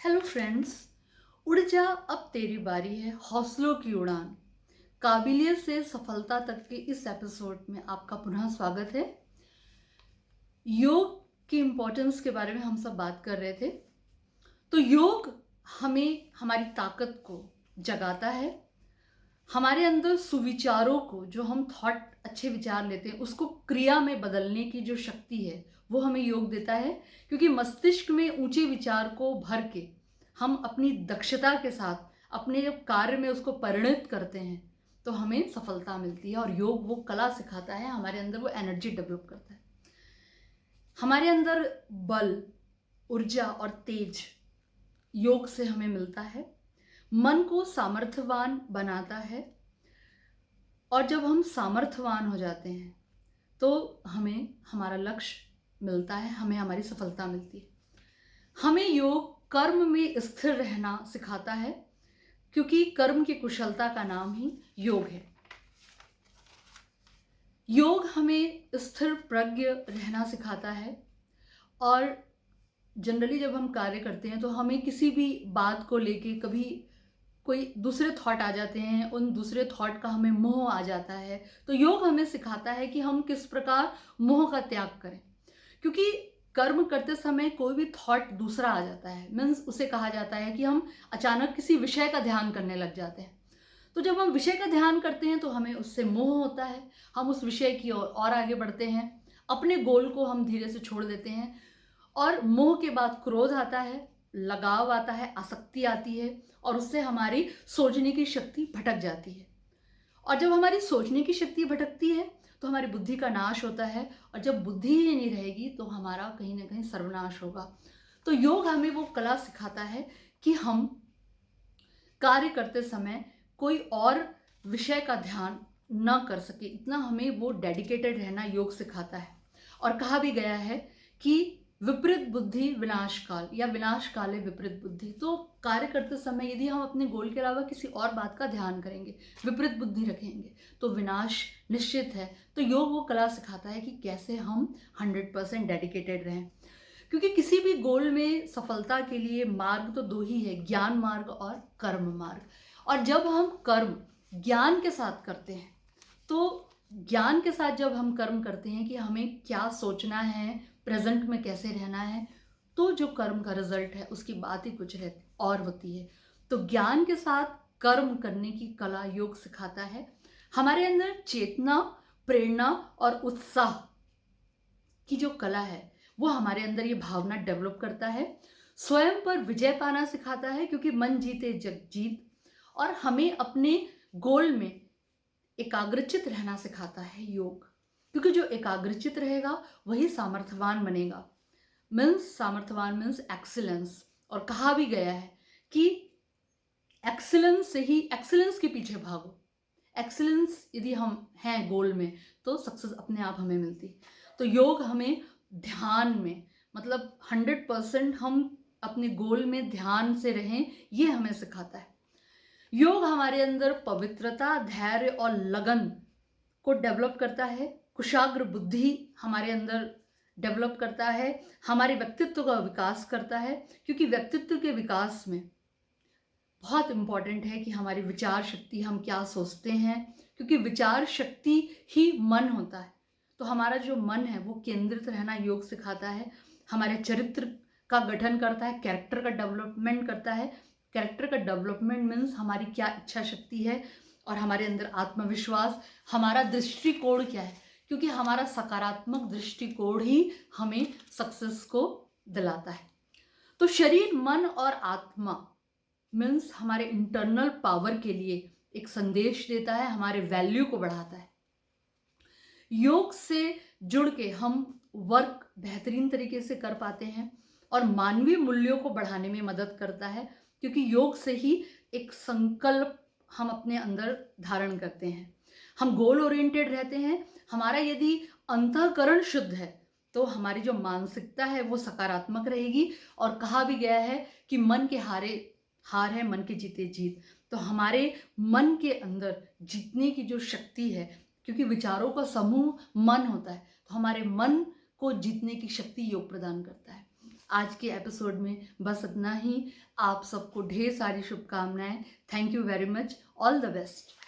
Hello friends. उड़ जा अब तेरी बारी है हौसलों की उड़ान। काबिलियत से सफलता तक के इस एपिसोड में आपका पुनः स्वागत है। योग की इम्पोर्टेंस के बारे में हम सब बात कर रहे थे। तो योग हमें हमारी ताकत को जगाता है, हमारे अंदर सुविचारों को, जो हम थॉट अच्छे विचार लेते हैं उसको क्रिया में बदलने की जो शक्ति है वो हमें योग देता है। क्योंकि मस्तिष्क में ऊंचे विचार को भर के हम अपनी दक्षता के साथ अपने जब कार्य में उसको परिणत करते हैं तो हमें सफलता मिलती है। और योग वो कला सिखाता है, हमारे अंदर वो एनर्जी डेवलप करता है। हमारे अंदर बल, ऊर्जा और तेज योग से हमें मिलता है। मन को सामर्थ्यवान बनाता है और जब हम सामर्थ्यवान हो जाते हैं तो हमें हमारा लक्ष्य मिलता है, हमें हमारी सफलता मिलती है। हमें योग कर्म में स्थिर रहना सिखाता है, क्योंकि कर्म की कुशलता का नाम ही योग है। योग हमें स्थिर प्रज्ञ रहना सिखाता है और जनरली जब हम कार्य करते हैं तो हमें किसी भी बात को लेके कभी कोई दूसरे थॉट आ जाते हैं, उन दूसरे थॉट का हमें मोह आ जाता है। तो योग हमें सिखाता है कि हम किस प्रकार मोह का त्याग करें। क्योंकि कर्म करते समय कोई भी थॉट दूसरा आ जाता है, मीन्स उसे कहा जाता है कि हम अचानक किसी विषय का ध्यान करने लग जाते हैं। तो जब हम विषय का ध्यान करते हैं तो हमें उससे मोह होता है, हम उस विषय की ओर और आगे बढ़ते हैं, अपने गोल को हम धीरे से छोड़ देते हैं। और मोह के बाद क्रोध आता है, लगाव आता है, आसक्ति आती है और उससे हमारी सोचने की शक्ति भटक जाती है। और जब हमारी सोचने की शक्ति भटकती है तो हमारी बुद्धि का नाश होता है, और जब बुद्धि ही नहीं रहेगी तो हमारा कहीं ना कहीं सर्वनाश होगा। तो योग हमें वो कला सिखाता है कि हम कार्य करते समय कोई और विषय का ध्यान न कर सके, इतना हमें वो डेडिकेटेड रहना योग सिखाता है। और कहा भी गया है कि विपरीत बुद्धि विनाश काल, या विनाश काले विपरीत बुद्धि। तो कार्य करते समय यदि हम अपने गोल के अलावा किसी और बात का ध्यान करेंगे, विपरीत बुद्धि रखेंगे, तो विनाश निश्चित है। तो योग वो कला सिखाता है कि कैसे हम 100% डेडिकेटेड रहें। क्योंकि किसी भी गोल में सफलता के लिए मार्ग तो दो ही है, ज्ञान मार्ग और कर्म मार्ग। और जब हम कर्म ज्ञान के साथ करते हैं, तो ज्ञान के साथ जब हम कर्म करते हैं कि हमें क्या सोचना है, प्रेजेंट में कैसे रहना है, तो जो कर्म का रिजल्ट है उसकी बात ही कुछ रहती और होती है। तो ज्ञान के साथ कर्म करने की कला योग सिखाता है। हमारे अंदर चेतना, प्रेरणा और उत्साह की जो कला है वो हमारे अंदर ये भावना डेवलप करता है। स्वयं पर विजय पाना सिखाता है, क्योंकि मन जीते जग जीत। और हमें अपने गोल में एकाग्रचित रहना सिखाता है योग, क्योंकि जो एकाग्रचित रहेगा वही सामर्थ्यवान बनेगा। मीन्स सामर्थ्यवान मीन्स एक्सीलेंस। और कहा भी गया है कि एक्सीलेंस से ही, एक्सीलेंस के पीछे भागो। एक्सीलेंस यदि हम हैं गोल में तो सक्सेस अपने आप हमें मिलती। तो योग हमें ध्यान में, मतलब 100% हम अपने गोल में ध्यान से रहें, ये हमें सिखाता है। योग हमारे अंदर पवित्रता, धैर्य और लगन को डेवलप करता है। कुशाग्र बुद्धि हमारे अंदर डेवलप करता है, हमारे व्यक्तित्व का विकास करता है। क्योंकि व्यक्तित्व के विकास में बहुत इंपॉर्टेंट है कि हमारी विचार शक्ति, हम क्या सोचते हैं, क्योंकि विचार शक्ति ही मन होता है। तो हमारा जो मन है वो केंद्रित रहना योग सिखाता है। हमारे चरित्र का गठन करता है, कैरेक्टर का डेवलपमेंट करता है। कैरेक्टर का डेवलपमेंट मीन्स हमारी क्या इच्छा शक्ति है और हमारे अंदर आत्मविश्वास, हमारा दृष्टिकोण क्या है, क्योंकि हमारा सकारात्मक दृष्टिकोण ही हमें सक्सेस को दिलाता है। तो शरीर, मन और आत्मा मीन्स हमारे इंटरनल पावर के लिए एक संदेश देता है, हमारे वैल्यू को बढ़ाता है। योग से जुड़ के हम वर्क बेहतरीन तरीके से कर पाते हैं और मानवीय मूल्यों को बढ़ाने में मदद करता है, क्योंकि योग से ही एक संकल्प हम अपने अंदर धारण करते हैं। हम गोल ओरिएंटेड रहते हैं। हमारा यदि अंतःकरण शुद्ध है तो हमारी जो मानसिकता है वो सकारात्मक रहेगी। और कहा भी गया है कि मन के हारे हार है, मन के जीते जीत। तो हमारे मन के अंदर जीतने की जो शक्ति है, क्योंकि विचारों का समूह मन होता है, तो हमारे मन को जीतने की शक्ति योग प्रदान करता है। आज के एपिसोड में बस इतना ही। आप सबको ढेर सारी शुभकामनाएं। Thank you very much. All the best.